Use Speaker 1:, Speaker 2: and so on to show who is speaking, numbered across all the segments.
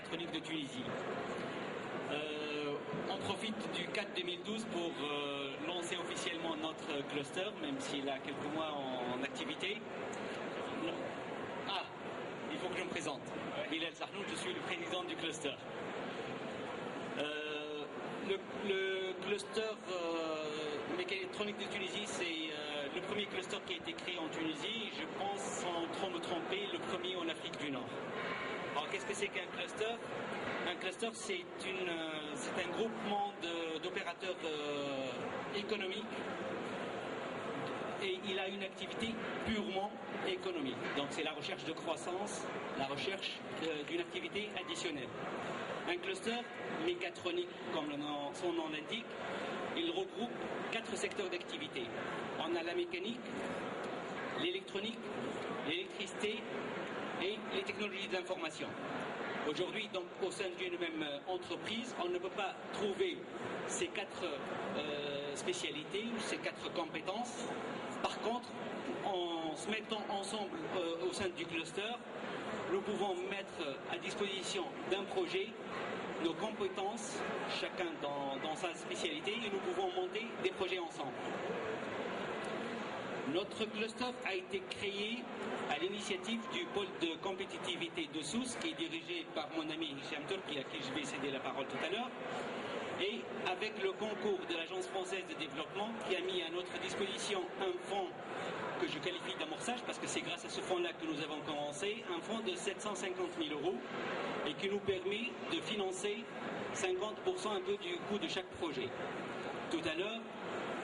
Speaker 1: mécatronique de Tunisie. On profite du 4 2012 pour lancer officiellement notre cluster, même s'il a quelques mois en activité. Ah, il faut que je me présente. Bilal Sahnoun, je suis le président du cluster. Le cluster mécatronique de Tunisie, c'est le premier cluster qui a été créé en Tunisie. Je pense, sans trop me tromper, le premier en Afrique du Nord. Alors, qu'est-ce que c'est qu'un cluster? Un cluster, c'est un groupement d'opérateurs économiques et il a une activité purement économique. Donc, c'est la recherche de croissance, la recherche d'une activité additionnelle. Un cluster mécatronique, comme son nom l'indique, il regroupe 4 secteurs d'activité. On a la mécanique, l'électronique, l'électricité et les technologies de l'information. Aujourd'hui, donc, au sein d'une même entreprise, on ne peut pas trouver ces 4 spécialités, ces 4 compétences. Par contre, en se mettant ensemble au sein du cluster, nous pouvons mettre à disposition d'un projet nos compétences, chacun dans sa spécialité, et nous pouvons monter des projets ensemble. Notre cluster a été créé à l'initiative du pôle de compétitivité de Sousse, qui est dirigé par mon ami Hicham Turki, à qui je vais céder la parole tout à l'heure, et avec le concours de l'Agence française de développement, qui a mis à notre disposition un fonds que je qualifie d'amorçage, parce que c'est grâce à ce fonds-là que nous avons commencé, un fonds de 750 000 € et qui nous permet de financer 50% un peu du coût de chaque projet. Tout à l'heure,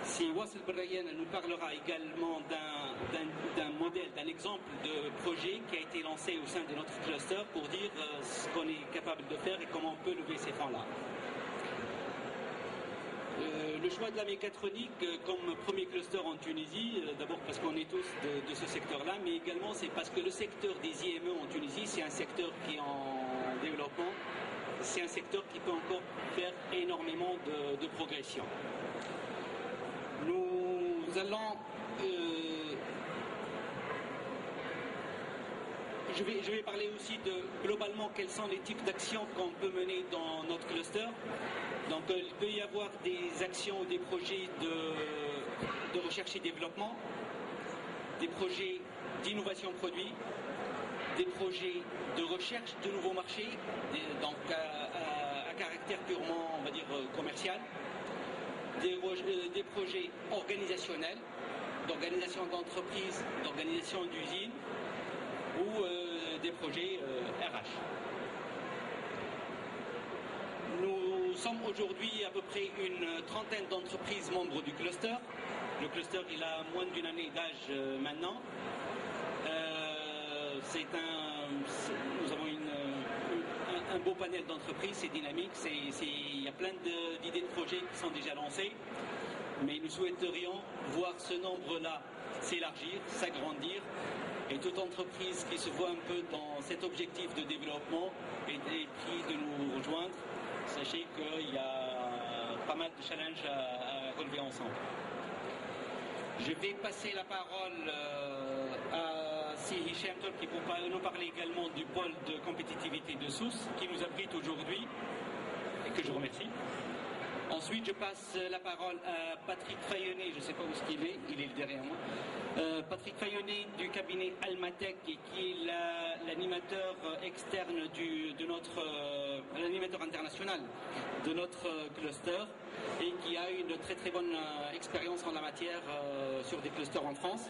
Speaker 1: si Wassel Brayen nous parlera également d'un modèle, d'un exemple de projet qui a été lancé au sein de notre cluster pour dire ce qu'on est capable de faire et comment on peut lever ces fonds-là. Le choix de la mécatronique comme premier cluster en Tunisie, d'abord parce qu'on est tous de ce secteur-là, mais également c'est parce que le secteur des IME en Tunisie, c'est un secteur qui est en développement, c'est un secteur qui peut encore faire énormément de progression. Nous allons... Je vais parler aussi de globalement quels sont les types d'actions qu'on peut mener dans notre cluster. Donc il peut y avoir des actions ou des projets de recherche et développement, des projets d'innovation produit, des projets de recherche de nouveaux marchés, donc à caractère purement, on va dire, commercial, des projets organisationnels, d'organisation d'entreprise, d'organisation d'usine, ou des projets RH. Nous sommes aujourd'hui à peu près une trentaine d'entreprises membres du cluster. Le cluster, il a moins d'une année d'âge maintenant. Nous avons un beau panel d'entreprises, c'est dynamique, il y a plein d'idées de projets qui sont déjà lancées. Mais nous souhaiterions voir ce nombre-là s'élargir, s'agrandir, et toute entreprise qui se voit un peu dans cet objectif de développement est prise de nous rejoindre. Sachez qu'il y a pas mal de challenges à relever ensemble. Je vais passer la parole à Hicham Turki pour nous parler également du pôle de compétitivité de Sousse qui nous abrite aujourd'hui et que je remercie. Ensuite, je passe la parole à Patrick Fayonnet, je ne sais pas où il est derrière moi. Patrick Fayonnet du cabinet Almatech, qui est l'animateur externe l'animateur international de notre cluster et qui a une très très bonne expérience en la matière sur des clusters en France.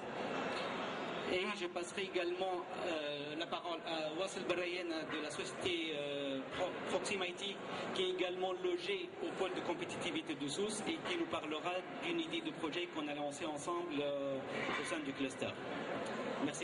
Speaker 1: Et je passerai également la parole à Wassel Brayen de la société Proximity, qui est également logée au pôle de compétitivité de Sousse et qui nous parlera d'une idée de projet qu'on a lancé ensemble au sein du cluster. Merci.